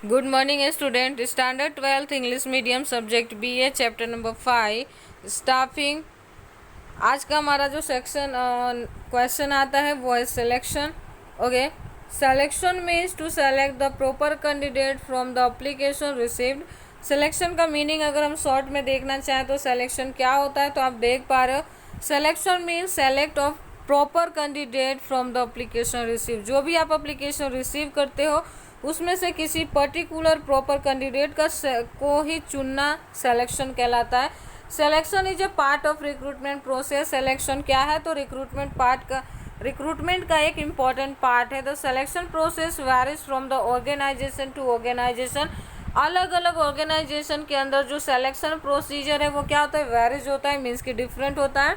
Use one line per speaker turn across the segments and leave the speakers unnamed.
Good morning student. Standard 12th English medium subject BA chapter number 5 staffing. आज का हमारा जो सेक्शन क्वेश्चन आता है वो है selection. Okay, selection means to select the proper candidate from the application received. Selection का meaning अगर हम शॉर्ट में देखना चाहें तो सिलेक्शन क्या होता है, तो आप देख पा रहे हो selection means select of proper candidate from the application receive. जो भी आप एप्लीकेशन रिसीव करते हो उसमें से किसी पर्टिकुलर प्रॉपर कैंडिडेट को ही चुनना सिलेक्शन कहलाता है। Selection is a part of recruitment process. Selection क्या है, तो रिक्रूटमेंट का एक इम्पॉर्टेंट पार्ट है। The selection process varies from the organisation to organisation. अलग अलग ऑर्गेनाइजेशन के अंदर जो सिलेक्शन प्रोसीजर है वो क्या होता है, वेरीज होता है, मीन्स कि डिफरेंट होता है।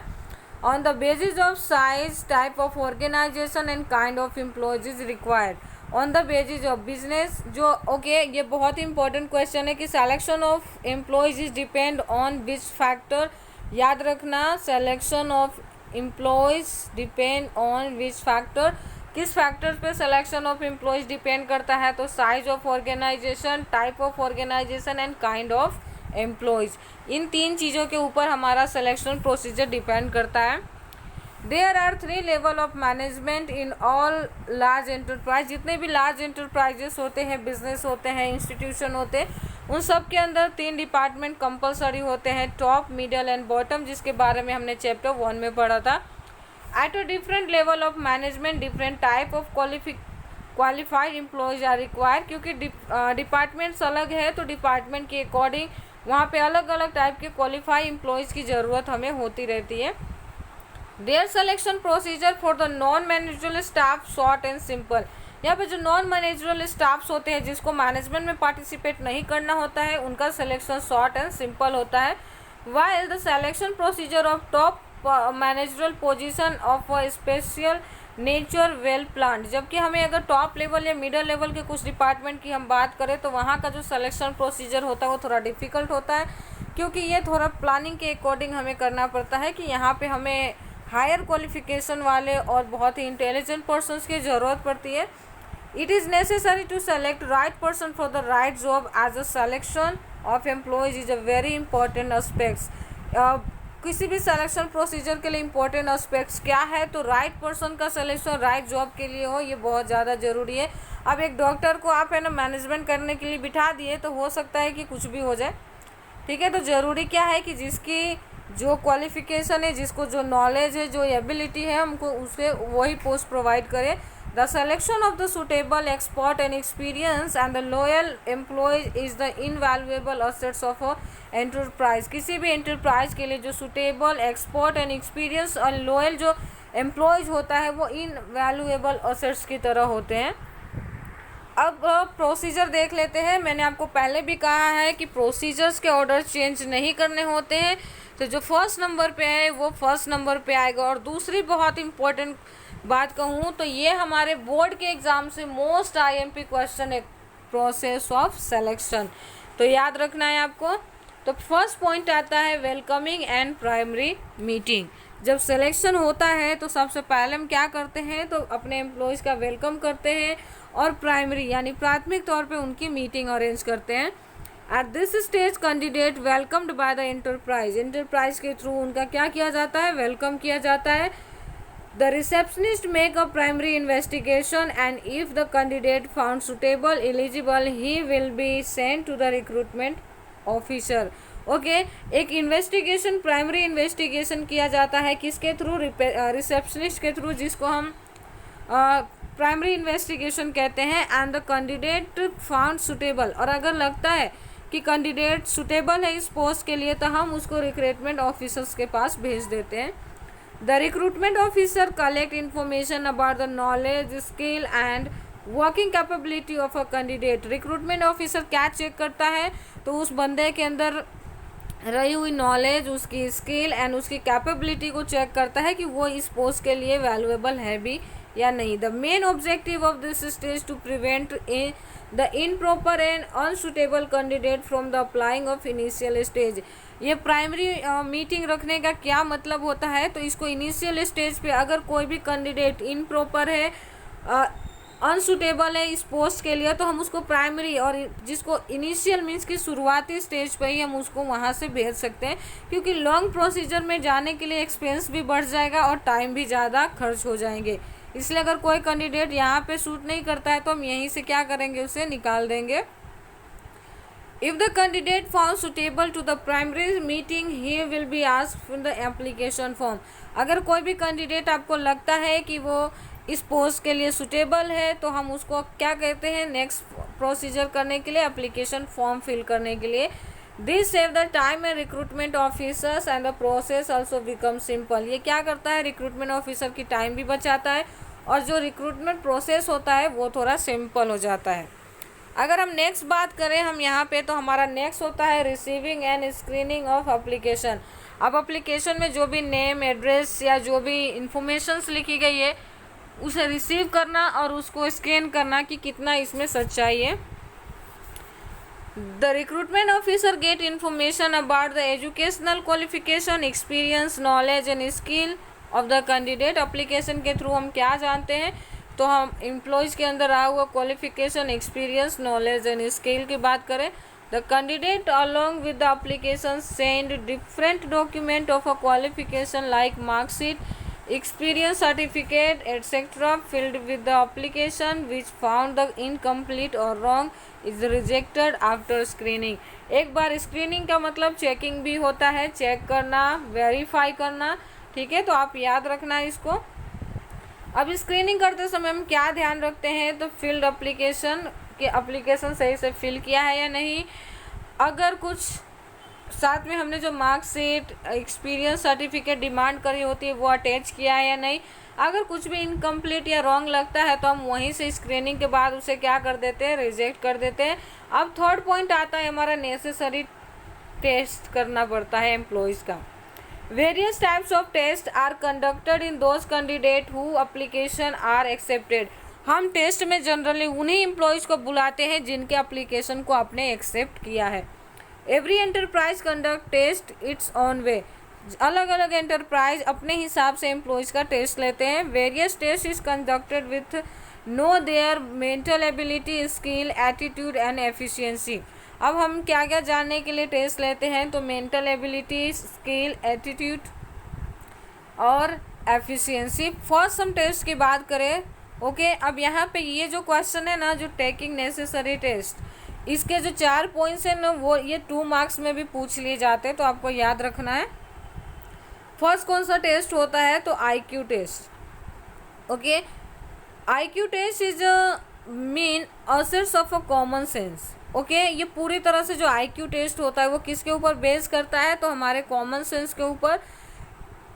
On the basis of size, type of organisation and kind of employees is required. On the basis of business जो ये बहुत ही इंपॉर्टेंट क्वेश्चन है कि selection of employees is depend on which factor. याद रखना, selection of employees depend on which factor. किस factor पे सिलेक्शन ऑफ एम्प्लॉयज डिपेंड करता है, तो size of organisation, type of organisation and kind of employees. इन तीन चीज़ों के ऊपर हमारा सिलेक्शन प्रोसीजर डिपेंड करता है। There are 3 level of management in all large enterprise. जितने भी लार्ज एंटरप्राइजेस होते हैं, बिजनेस होते हैं, इंस्टीट्यूशन होते हैं, उन सब के अंदर 3 डिपार्टमेंट कंपलसरी होते हैं, टॉप, मिडल एंड बॉटम, जिसके बारे में हमने चैप्टर 1 में पढ़ा था। At a different level of management different type of qualified employees are required. क्योंकि डिपार्टमेंट्स अलग है तो डिपार्टमेंट के अकॉर्डिंग वहाँ पे अलग अलग टाइप के क्वालिफाइड एम्प्लॉयज़ की ज़रूरत हमें होती रहती है। There selection procedure for the non managerial staff short and simple. यहाँ पे जो नॉन मैनेजरल स्टाफ्स होते हैं जिसको मैनेजमेंट में पार्टिसिपेट नहीं करना होता है, उनका सिलेक्शन शॉर्ट एंड सिंपल होता है। While the selection procedure of top managerial position of a special nature well plan. जबकि हमें अगर टॉप लेवल या मिडल लेवल के कुछ डिपार्टमेंट की हम बात करें तो वहाँ का जो सिलेक्शन प्रोसीजर होता है वो थोड़ा डिफ़िकल्ट होता है, क्योंकि ये थोड़ा प्लानिंग के अकॉर्डिंग हमें करना पड़ता है कि यहाँ पे हमें हायर क्वालिफिकेशन वाले और बहुत ही इंटेलिजेंट पर्सनस की ज़रूरत पड़ती है। It is necessary to select right person for the right job as a selection of employees is a very important aspects. किसी भी सिलेक्शन प्रोसीजर के लिए इंपॉर्टेंट एस्पेक्ट्स क्या है, तो राइट पर्सन का सिलेक्शन राइट जॉब के लिए हो, ये बहुत ज़्यादा ज़रूरी है। अब एक डॉक्टर को आप है ना मैनेजमेंट करने के लिए बिठा दिए तो हो सकता है कि कुछ भी हो जाए, ठीक है। तो ज़रूरी क्या है कि जिसकी जो क्वालिफिकेशन है, जिसको जो नॉलेज है, जो एबिलिटी है, हमको उसे वही पोस्ट प्रोवाइड करें। The selection of the suitable expert and experience and the loyal employees is the invaluable assets of a enterprise. किसी भी एंटरप्राइज के लिए जो सुटेबल, एक्सपर्ट एंड एक्सपीरियंस और लॉयल जो एम्प्लॉयज होता है वो इनवैल्यूएबल असेट्स की तरह होते हैं। अब प्रोसीजर देख लेते हैं। मैंने आपको पहले भी कहा है कि प्रोसीजर्स के ऑर्डर चेंज नहीं करने होते हैं, तो जो फर्स्ट नंबर पे है वो फर्स्ट नंबर पे आएगा। और दूसरी बहुत इंपॉर्टेंट बात कहूँ तो ये हमारे बोर्ड के एग्ज़ाम से मोस्ट IMP क्वेश्चन है, प्रोसेस ऑफ सिलेक्शन, तो याद रखना है आपको। तो फर्स्ट पॉइंट आता है वेलकमिंग एंड प्राइमरी मीटिंग। जब सिलेक्शन होता है तो सबसे पहले हम क्या करते हैं, तो अपने एम्प्लॉयज़ का वेलकम करते हैं और प्राइमरी यानी प्राथमिक तौर पे उनकी मीटिंग अरेंज करते हैं। At this stage candidate welcomed by the enterprise के थ्रू उनका क्या किया जाता है, वेलकम किया जाता है। The receptionist make a primary investigation and if the candidate found suitable eligible he will be sent to the recruitment officer. Okay, एक इन्वेस्टिगेशन, प्राइमरी इन्वेस्टिगेशन किया जाता है किसके थ्रू, रिसेप्शनिस्ट के थ्रू, जिसको हम प्राइमरी इन्वेस्टिगेशन कहते हैं। And the candidate found suitable, और अगर लगता है कि कैंडिडेट सुटेबल है इस पोस्ट के लिए तो हम उसको रिक्रूटमेंट ऑफिसर्स के पास भेज देते हैं। The recruitment officer collect information about the knowledge, skill and working capability of a candidate. Recruitment officer क्या चेक करता है, तो उस बंदे के अंदर रही हुई नॉलेज, उसकी स्किल एंड उसकी कैपेबिलिटी को चेक करता है कि वो इस पोस्ट के लिए वैल्यूएबल है भी या नहीं। The main objective of this stage to prevent the improper and unsuitable candidate from the applying of initial stage. ये प्राइमरी मीटिंग रखने का क्या मतलब होता है, तो इसको इनिशियल स्टेज पे अगर कोई भी कैंडिडेट इनप्रॉपर है, अनसुटेबल है इस पोस्ट के लिए, तो हम उसको प्राइमरी, और जिसको इनिशियल मीन्स की शुरुआती स्टेज पे ही हम उसको वहाँ से भेज सकते हैं, क्योंकि लॉन्ग प्रोसीजर में जाने के लिए एक्सपेंस भी बढ़ जाएगा और टाइम भी ज़्यादा खर्च हो जाएंगे। इसलिए अगर कोई कैंडिडेट यहाँ पे सूट नहीं करता है तो हम यहीं से क्या करेंगे, उसे निकाल देंगे। If the candidate found suitable to the primary meeting, he will be asked for the application form. अगर कोई भी कैंडिडेट आपको लगता है कि वो इस पोस्ट के लिए सुटेबल है, तो हम उसको क्या कहते हैं, नेक्स्ट प्रोसीजर करने के लिए, एप्लीकेशन फॉर्म फिल करने के लिए। This save the time and recruitment officers and the process also become simple. ये क्या करता है, रिक्रूटमेंट ऑफिसर की टाइम भी बचाता है और जो रिक्रूटमेंट प्रोसेस होता है वो थोड़ा सिंपल हो जाता है। अगर हम नेक्स्ट बात करें हम यहाँ पे, तो हमारा नेक्स्ट होता है receiving end screening of application. अब एप्लीकेशन में जो भी नेम, एड्रेस या जो भी इंफॉर्मेशंस लिखी गई है उसे रिसीव करना और उसको स्कैन करना कि कितना इसमें सच्चाई है। The recruitment officer get information about the educational qualification, experience, knowledge and skill of the candidate. Application के थ्रू हम क्या जानते हैं, तो हम एम्प्लॉयज़ के अंदर रहा हुआ qualification, experience, knowledge and skill की बात करें। The candidate along with the application send different document of a qualification like marksheet, experience certificate etc. filled with the application which found the incomplete or wrong is rejected after screening. एक बार screening का मतलब checking भी होता है, check करना, verify करना, ठीक है, तो आप याद रखना इसको। अब स्क्रीनिंग करते समय हम क्या ध्यान रखते हैं, तो फिल्ड एप्लीकेशन कि एप्लीकेशन सही से फिल किया है या नहीं, अगर कुछ साथ में हमने जो मार्कशीट, एक्सपीरियंस सर्टिफिकेट डिमांड करी होती है वो अटैच किया है या नहीं, अगर कुछ भी इनकम्प्लीट या रॉन्ग लगता है तो हम वहीं से स्क्रीनिंग के बाद उसे क्या कर देते हैं, रिजेक्ट कर देते हैं। अब थर्ड पॉइंट आता है हमारा नेसेसरी टेस्ट करना पड़ता है एम्प्लॉयज़ का। Various types of test are conducted in those candidate who application are accepted. हम टेस्ट में जनरली उन्हीं एम्प्लॉयज़ को बुलाते हैं जिनके एप्लीकेशन को आपने एक्सेप्ट किया है। Every enterprise conduct test its own way. अलग अलग एंटरप्राइज अपने हिसाब से एम्प्लॉयज़ का टेस्ट लेते हैं। Various test is conducted with know their mental ability, skill, attitude and efficiency. अब हम क्या क्या जानने के लिए टेस्ट लेते हैं, तो मेंटल एबिलिटी, स्किल, एटीट्यूड और एफिशिएंसी। फर्स्ट हम टेस्ट की बात करें, ओके। अब यहाँ पे ये जो क्वेश्चन है ना, जो टेकिंग नेसेसरी टेस्ट, इसके जो 4 पॉइंट्स हैं ना, वो ये 2 मार्क्स में भी पूछ लिए जाते हैं, तो आपको याद रखना है। फर्स्ट कौन सा टेस्ट होता है, तो IQ test, okay. IQ test is measures of a common sense, okay. ये पूरी तरह से जो आईक्यू टेस्ट होता है वो किसके ऊपर बेस करता है, तो हमारे कॉमन सेंस के ऊपर।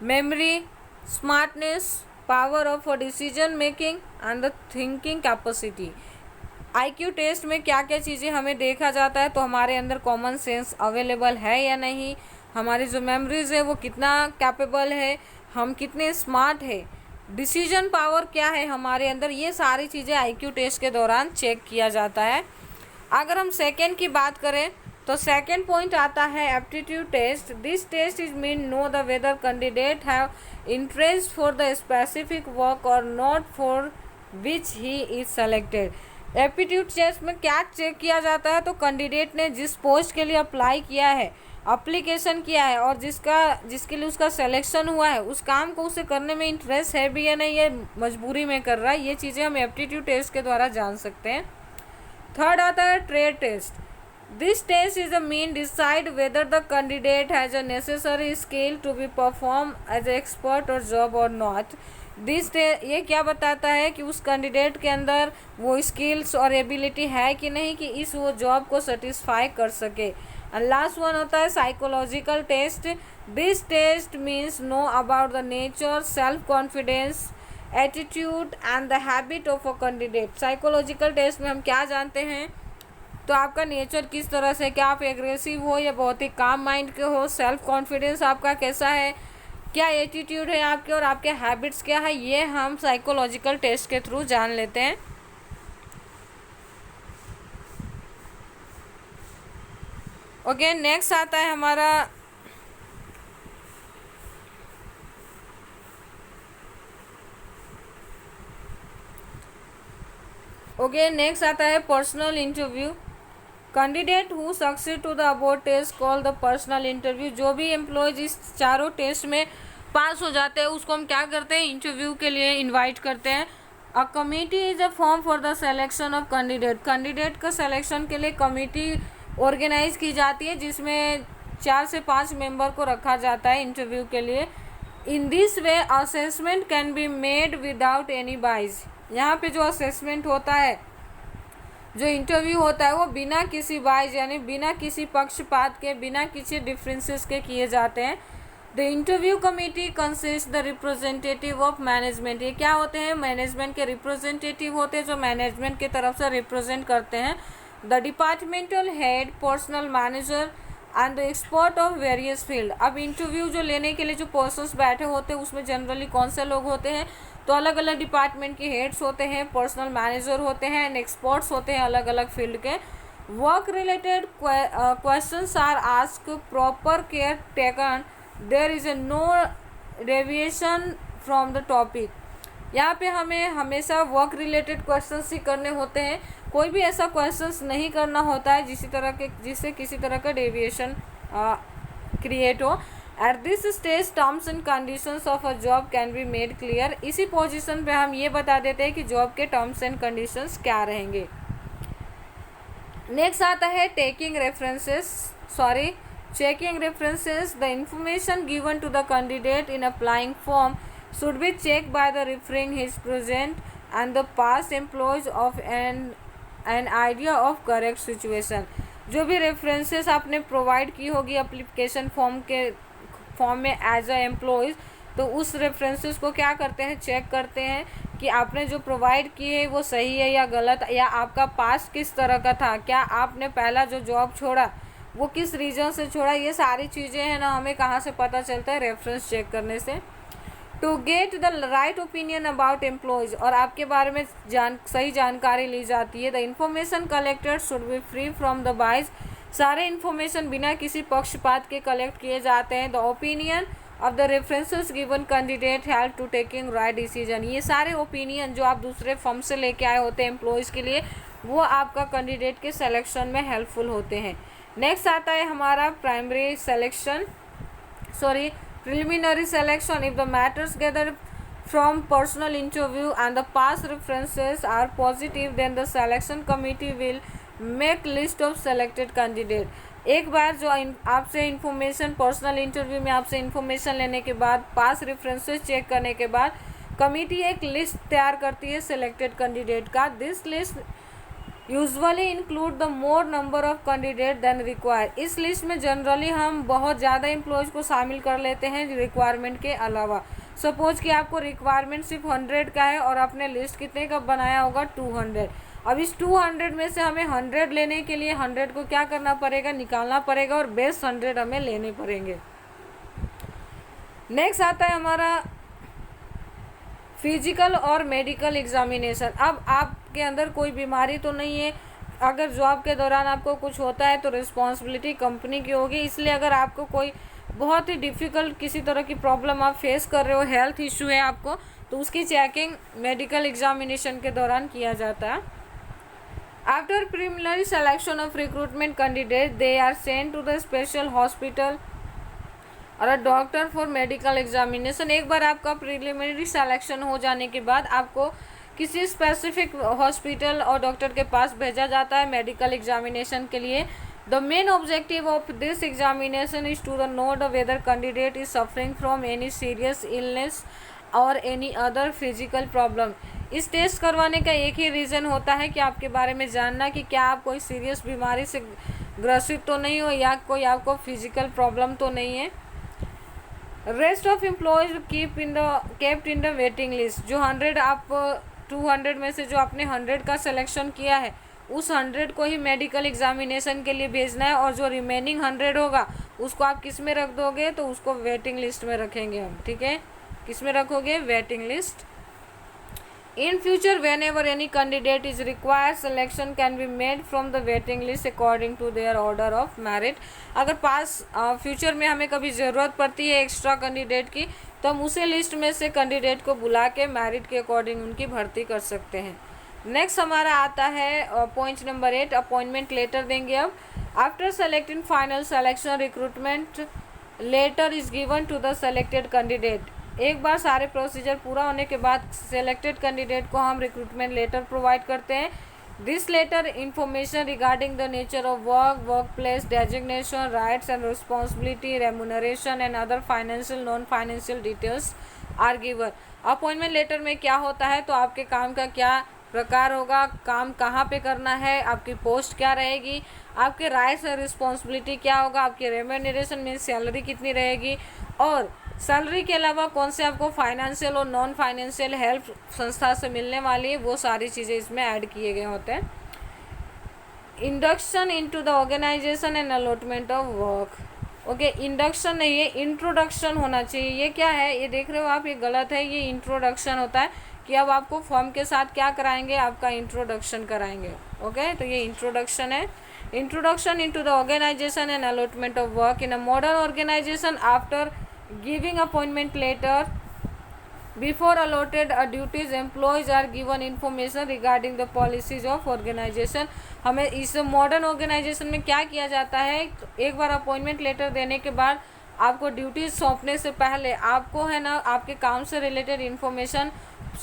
Memory, smartness, power of decision making and the thinking capacity. IQ test में क्या क्या चीज़ें हमें देखा जाता है, तो हमारे अंदर कॉमन सेंस अवेलेबल है या नहीं, हमारी जो मेमोरीज है वो कितना कैपेबल है, हम कितने स्मार्ट है, डिसीजन पावर क्या है हमारे अंदर, ये सारी चीज़ें आईक्यू टेस्ट के दौरान चेक किया जाता है। अगर हम सेकेंड की बात करें, तो सेकेंड पॉइंट आता है aptitude test. This test is mean know the whether candidate have interest for the specific work और not for which he is selected. Aptitude test में क्या चेक किया जाता है, तो कैंडिडेट ने जिस पोस्ट के लिए अप्लाई किया है, एप्लीकेशन किया है और जिसके लिए उसका सिलेक्शन हुआ है, उस काम को उसे करने में इंटरेस्ट है भी या नहीं, ये मजबूरी में कर रहा है, ये चीज़ें हम एप्टीट्यूड टेस्ट के द्वारा जान सकते हैं। थर्ड आता है trade test. This test is a mean decide whether the candidate has a necessary skill to be perform as a expert or job or not. ये क्या बताता है कि उस कैंडिडेट के अंदर वो स्किल्स और एबिलिटी है कि नहीं कि इस वो जॉब को सेटिस्फाई कर सके। एंड लास्ट वन होता है psychological test. This test means know about the nature, self confidence, attitude and the habit of a candidate. Psychological test में हम क्या जानते हैं, तो आपका नेचर किस तरह से, क्या आप एग्रेसिव हो या बहुत ही काम माइंड के हो, सेल्फ कॉन्फिडेंस आपका कैसा है, क्या एटीट्यूड है आपके और आपके हैबिट्स क्या है, ये हम साइकोलॉजिकल टेस्ट के थ्रू जान लेते हैं। ओके, नेक्स्ट आता है हमारा ओके, नेक्स्ट आता है personal interview. Candidate who succeed to the above test call the personal interview. जो भी एम्प्लॉयज इस चारों टेस्ट में पास हो जाते हैं उसको हम क्या करते हैं, इंटरव्यू के लिए इनवाइट करते हैं। A committee is a form for the selection of candidate. Candidate का सिलेक्शन के लिए कमिटी ऑर्गेनाइज की जाती है जिसमें 4 से 5 मेंबर को रखा जाता है इंटरव्यू के लिए। In this way assessment can be made without any bias. यहाँ पे जो असेसमेंट होता है, जो इंटरव्यू होता है वो बिना किसी बाइज यानी बिना किसी पक्षपात के, बिना किसी डिफरेंसेस के किए जाते हैं। The interview committee consist the representative of management. ये क्या होते हैं, मैनेजमेंट के रिप्रेजेंटेटिव होते हैं जो मैनेजमेंट की तरफ से रिप्रेजेंट करते हैं। The departmental head, personal manager and the expert of various field. अब इंटरव्यू जो लेने के लिए जो पर्सन्स बैठे होते हैं उसमें जनरली कौन से लोग होते हैं, तो अलग अलग डिपार्टमेंट के हेड्स होते हैं, पर्सनल मैनेजर होते हैं एंड एक्सपर्ट्स होते हैं अलग अलग फील्ड के। Work related questions are asked, proper care taken, there is a no deviation from the topic. यहाँ पे हमें हमेशा वर्क रिलेटेड क्वेश्चंस ही करने होते हैं, कोई भी ऐसा क्वेश्चंस नहीं करना होता है जिससे किसी तरह का डेविएशन क्रिएट हो। Eight this stage terms and conditions of a job can be made clear. इसी पोजीशन पे हम ये बता देते हैं कि जॉब के टर्म्स एंड कंडीशंस क्या रहेंगे। नेक्स्ट आता है checking references. The information given to the candidate in applying form should be checked by the referring his present and the past employees of an idea of correct situation। जो भी references आपने provide की होगी application form में as a employees, तो उस references को क्या करते हैं, चेक करते हैं कि आपने जो प्रोवाइड किए है वो सही है या गलत, या आपका पास्ट किस तरह का था, क्या आपने पहला जो जॉब छोड़ा वो किस रीज़न से छोड़ा। ये सारी चीज़ें हैं ना, हमें कहाँ से पता चलता है, रेफरेंस चेक करने से। To get the right opinion about employees, और आपके बारे में सही जानकारी ली जाती है। The information collected should be free from the bias. सारे इन्फॉर्मेशन बिना किसी पक्षपात के कलेक्ट किए जाते हैं। The opinion of the references given candidate help to taking right decision. ये सारे ओपिनियन जो आप दूसरे फर्म से लेके आए होते हैं एम्प्लॉयज़ के लिए, वो आपका कैंडिडेट के सिलेक्शन में हेल्पफुल होते हैं। नेक्स्ट आता है हमारा preliminary selection। if the matters gathered from personal interview and the past references are positive, then the selection committee will make list of selected candidate। एक बार जो आपसे इंफॉर्मेशन पर्सनल इंटरव्यू में आपसे इंफॉर्मेशन लेने के बाद, पास रेफरेंसेस चेक करने के बाद, कमेटी एक लिस्ट तैयार करती है सिलेक्टेड कैंडिडेट का। This list usually include the more number of candidate than require. इस लिस्ट में जनरली हम बहुत ज़्यादा एम्प्लॉयज़ को शामिल कर लेते हैं रिक्वायरमेंट के अलावा। सपोज कि आपको रिक्वायरमेंट सिर्फ 100 का है और आपने लिस्ट कितने का बनाया होगा, 200। अब इस 200 में से हमें 100 लेने के लिए 100 को क्या करना पड़ेगा, निकालना पड़ेगा और बेस्ट 100 हमें लेने पड़ेंगे। नेक्स्ट आता है हमारा फिजिकल और मेडिकल एग्जामिनेशन। अब आपके अंदर कोई बीमारी तो नहीं है, अगर जॉब के दौरान आपको कुछ होता है तो रिस्पॉन्सिबिलिटी कंपनी की होगी। इसलिए अगर आपको कोई बहुत ही डिफ़िकल्ट किसी तरह की प्रॉब्लम आप फेस कर रहे हो, हेल्थ इशू है आपको, तो उसकी चेकिंग मेडिकल एग्जामिनेशन के दौरान किया जाता है। After preliminary selection of recruitment candidate, they are sent to the special hospital और a doctor for medical examination. एक बार आपका प्रिलिमिनरी सिलेक्शन हो जाने के बाद आपको किसी स्पेसिफिक हॉस्पिटल और डॉक्टर के पास भेजा जाता है मेडिकल एग्जामिनेशन के लिए। The main objective of this examination is to know the whether candidate is suffering from any serious illness or any other physical problem. इस टेस्ट करवाने का एक ही रीज़न होता है कि आपके बारे में जानना कि क्या आप कोई सीरियस बीमारी से ग्रसित तो नहीं हो या कोई आपको फिजिकल प्रॉब्लम तो नहीं है। Rest of employees kept in the waiting list. जो 100 आप 200 में से जो आपने 100 का सिलेक्शन किया है, उस 100 को ही मेडिकल एग्जामिनेशन के लिए भेजना है, और जो रिमेनिंग 100 होगा उसको आप किस में रख दोगे, तो उसको वेटिंग लिस्ट में रखेंगे हम। ठीक है, किस में रखोगे, waiting list. In future, whenever any candidate is required, selection can be made from the waiting list according to their order of merit। अगर फ्यूचर में हमें कभी ज़रूरत पड़ती है एक्स्ट्रा कैंडिडेट की, तो हम उसी लिस्ट में से कैंडिडेट को बुला के मेरिट के अकॉर्डिंग उनकी भर्ती कर सकते हैं। नेक्स्ट हमारा आता है पॉइंट नंबर 8, अपॉइंटमेंट लेटर देंगे अब। After selecting final selection recruitment letter is given to the selected candidate. एक बार सारे प्रोसीजर पूरा होने के बाद सेलेक्टेड कैंडिडेट को हम रिक्रूटमेंट लेटर प्रोवाइड करते हैं। This letter information regarding the nature of work, work place designation, rights and responsibility, remuneration and other financial non financial details are given. Appointment letter में क्या होता है, तो आपके काम का क्या प्रकार होगा, काम कहाँ पे करना है, आपकी पोस्ट क्या रहेगी, आपके राइट्स और रिस्पॉन्सिबिलिटी क्या होगा, आपकी रेम्यूनरेशन मीन्स सैलरी कितनी रहेगी, और सैलरी के अलावा कौन से आपको फाइनेंशियल और नॉन फाइनेंशियल हेल्प संस्था से मिलने वाली है, वो सारी चीज़ें इसमें ऐड किए गए होते हैं। Induction into the organisation and allotment of work. Okay, induction नहीं, ये इंट्रोडक्शन होना चाहिए। ये क्या है, ये देख रहे हो आप, ये गलत है, ये इंट्रोडक्शन होता है कि अब आपको फॉर्म के साथ क्या कराएंगे, आपका इंट्रोडक्शन कराएंगे। ओके, तो ये इंट्रोडक्शन है। Introduction into the organisation and allotment of work in a modern organisation after giving appointment letter before allotted duties employees are given information regarding the policies of organisation. हमें इस modern organisation में क्या किया जाता है, एक बार appointment letter देने के बाद आपको ड्यूटीज सौंपने से पहले आपको है ना, आपके काम से रिलेटेड इन्फॉर्मेशन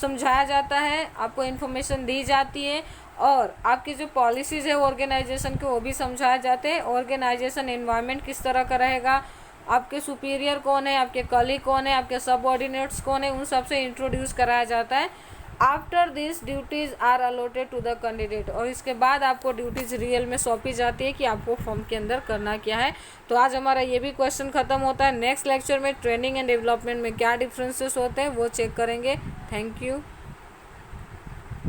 समझाया जाता है, आपको इन्फॉर्मेशन दी जाती है, और आपकी जो पॉलिसीज़ है ऑर्गेनाइजेशन के वो भी समझाए जाते हैं। ऑर्गेनाइजेशन एनवायरनमेंट किस तरह का रहेगा, आपके सुपीरियर कौन है, आपके कलीग कौन है, आपके सबऑर्डिनेट्स कौन है, उन सब से इंट्रोड्यूस कराया जाता है। After this duties are allotted to the candidate, और इसके बाद आपको ड्यूटीज़ रियल में सौंपी जाती है कि आपको फॉर्म के अंदर करना क्या है। तो आज हमारा ये भी क्वेश्चन खत्म होता है। नेक्स्ट लेक्चर में ट्रेनिंग एंड डेवलपमेंट में क्या डिफरेंसेस होते हैं वो चेक करेंगे। Thank you.